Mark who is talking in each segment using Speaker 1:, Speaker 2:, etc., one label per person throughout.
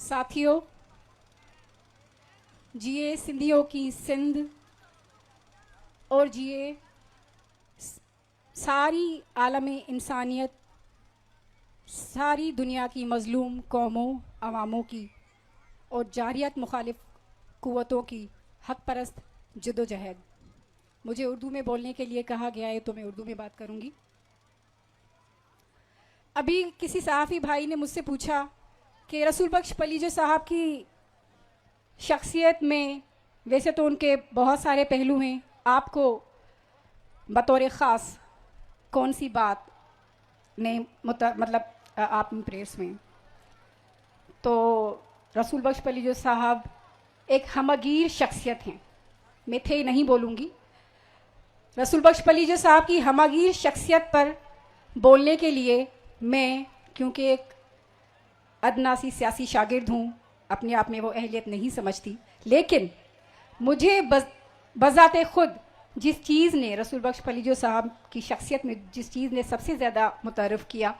Speaker 1: साथियों, जिए सिंधियों की सिंध और जिए सारी आलमे इंसानियत, सारी दुनिया की मज़लूम कौमों अवामों की और जारियत मुखालिफ कुव्वतों की हक परस्त जद्दोजहद। मुझे उर्दू में बोलने के लिए कहा गया है तो मैं उर्दू में बात करूंगी। अभी किसी सहाफ़ी भाई ने मुझसे पूछा कि रसूल बख्श पलीजो साहब की शख्सियत में वैसे तो उनके बहुत सारे पहलू हैं, आपको बतौर ख़ास कौन सी बात ने मतलब आप इम्प्रेस में। तो रसूल बख्श पलीजो साहब एक हमगीर शख्सियत हैं, मैं थे नहीं बोलूँगी। रसूल बख्श पलीजो साहब की हमगीर शख्सियत पर बोलने के लिए मैं, क्योंकि एक अदना सी सियासी शागिर्द हूँ, अपने आप में वो अहलियत नहीं समझती, लेकिन मुझे बज़ाते ख़ुद जिस चीज़ ने रसूल बख्श पलीजो साहब की शख्सियत में जिस चीज़ ने सबसे ज़्यादा मुतारिफ़ किया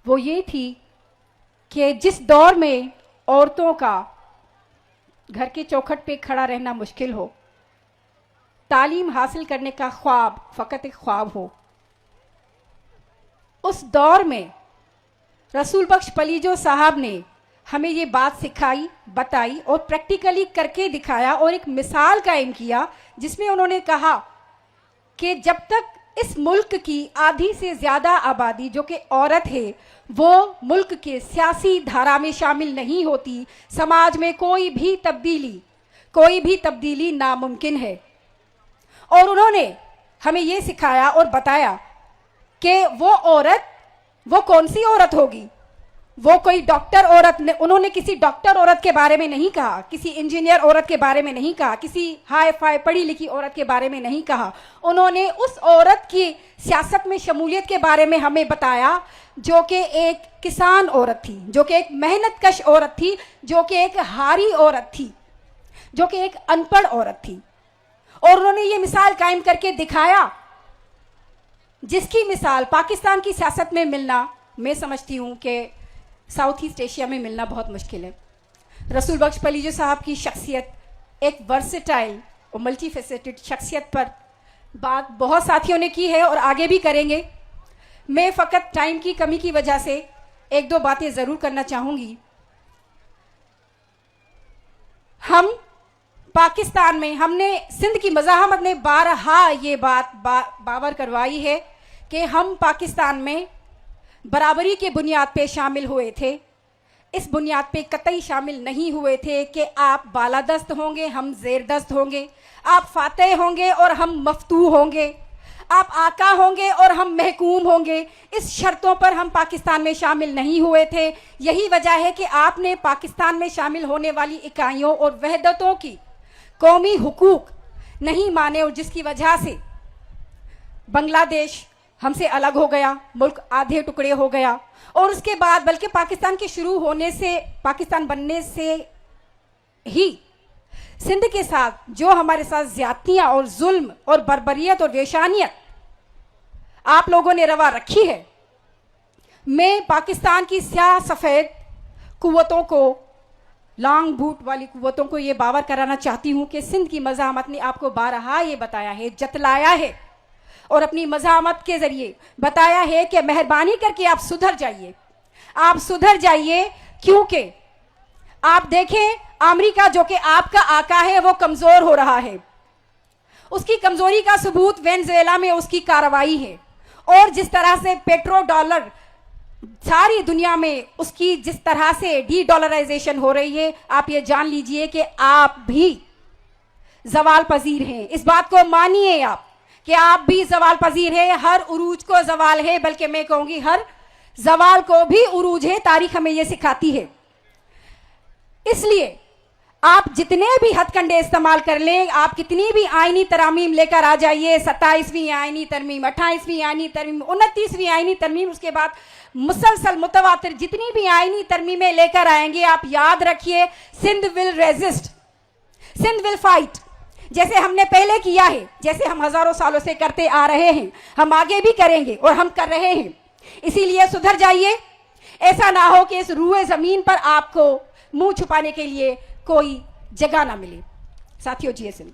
Speaker 1: वो ये थी कि जिस दौर में औरतों का घर के चौखट पे खड़ा रहना मुश्किल हो, तालीम हासिल करने का ख्वाब फ़कत एक ख्वाब हो, उस दौर में रसूल बख्श पलीजो साहब ने हमें ये बात सिखाई, बताई और प्रैक्टिकली करके दिखाया और एक मिसाल कायम किया, जिसमें उन्होंने कहा कि जब तक इस मुल्क की आधी से ज़्यादा आबादी जो कि औरत है वो मुल्क के सियासी धारा में शामिल नहीं होती, समाज में कोई भी तब्दीली नामुमकिन है। और उन्होंने हमें ये सिखाया और बताया कि वो औरत, वो कौन सी औरत होगी, वो कोई डॉक्टर औरत, उन्होंने किसी डॉक्टर औरत के बारे में नहीं कहा, किसी इंजीनियर औरत के बारे में नहीं कहा, किसी हाई फाई पढ़ी लिखी औरत के बारे में नहीं कहा। उन्होंने उस औरत की सियासत में शमूलियत के बारे में हमें बताया जो कि एक किसान औरत थी, जो कि एक मेहनत कश औरत थी, जो कि एक हारी औरत थी, जो कि एक अनपढ़ औरत थी। और उन्होंने ये मिसाल कायम करके दिखाया जिसकी मिसाल पाकिस्तान की सियासत में मिलना, मैं समझती हूँ कि साउथ ईस्ट एशिया में मिलना बहुत मुश्किल है। रसूल बख्श पलीजो साहब की शख्सियत एक वर्सेटाइल और मल्टीफेसेटेड शख्सियत पर बात बहुत साथियों ने की है और आगे भी करेंगे। मैं फ़कत टाइम की कमी की वजह से एक दो बातें ज़रूर करना चाहूँगी। हम पाकिस्तान में, हमने सिंध की मज़ाहमत ने बारहा ये बात बावर करवाई है कि हम पाकिस्तान में बराबरी के बुनियाद पे शामिल हुए थे। इस बुनियाद पे कतई शामिल नहीं हुए थे कि आप बालादस्त होंगे, हम ज़ेरदस्त होंगे, आप फातेह होंगे और हम मफतू होंगे, आप आका होंगे और हम महकूम होंगे। इस शर्तों पर हम पाकिस्तान में शामिल नहीं हुए थे। यही वजह है कि आपने पाकिस्तान में शामिल होने वाली इकाइयों और वहदतों की कौमी हुकूक नहीं माने और जिसकी वजह से बांग्लादेश हमसे अलग हो गया, मुल्क आधे टुकड़े हो गया। और उसके बाद बल्कि पाकिस्तान के शुरू होने से, पाकिस्तान बनने से ही सिंध के साथ जो हमारे साथ ज्यादतियाँ और जुल्म और बर्बरियत और वेशानियत आप लोगों ने रवा रखी है, मैं पाकिस्तान की स्याह सफ़ेद कुव्वतों को, लॉन्ग बूट वाली कुव्वतों को ये बावर कराना चाहती हूँ कि सिंध की मज़ाहमत ने आपको बारहा ये बताया है, जतलाया है और अपनी मज़ाहमत के ज़रिए बताया है कि मेहरबानी करके आप सुधर जाइए, आप सुधर जाइए। क्योंकि आप देखें अमेरिका जो कि आपका आका है वो कमज़ोर हो रहा है, उसकी कमज़ोरी का सबूत वेनेज़ुएला में उसकी कार्रवाई है। और जिस तरह से पेट्रो डॉलर सारी दुनिया में उसकी जिस तरह से डी डॉलराइजेशन हो रही है, आप ये जान लीजिए कि आप भी ज़वाल पजीर हैं। इस बात को मानिए आप कि आप भी ज़वाल पजीर है। हर उरूज को ज़वाल है, बल्कि मैं कहूँगी हर ज़वाल को भी उरूज है। तारीख हमें ये सिखाती है। इसलिए आप जितने भी हथकंडे इस्तेमाल कर लें, आप कितनी भी आईनी तरमीम लेकर आ जाइए, 27वीं आईनी तरमीम, 28वीं आईनी तरमीम, 29वीं आईनी तरमीम, उसके बाद मुसलसल मुतवातिर जितनी भी आईनी तरमीमें लेकर आएंगे, आप याद रखिए Sindh will resist, Sindh will fight, जैसे हमने पहले किया है, जैसे हम हजारों सालों से करते आ रहे हैं, हम आगे भी करेंगे और हम कर रहे हैं। इसीलिए सुधर जाइए। ऐसा ना हो कि इस रूए ज़मीन पर आपको मुंह छुपाने के लिए कोई जगह ना मिले। साथियों, जी सिंह।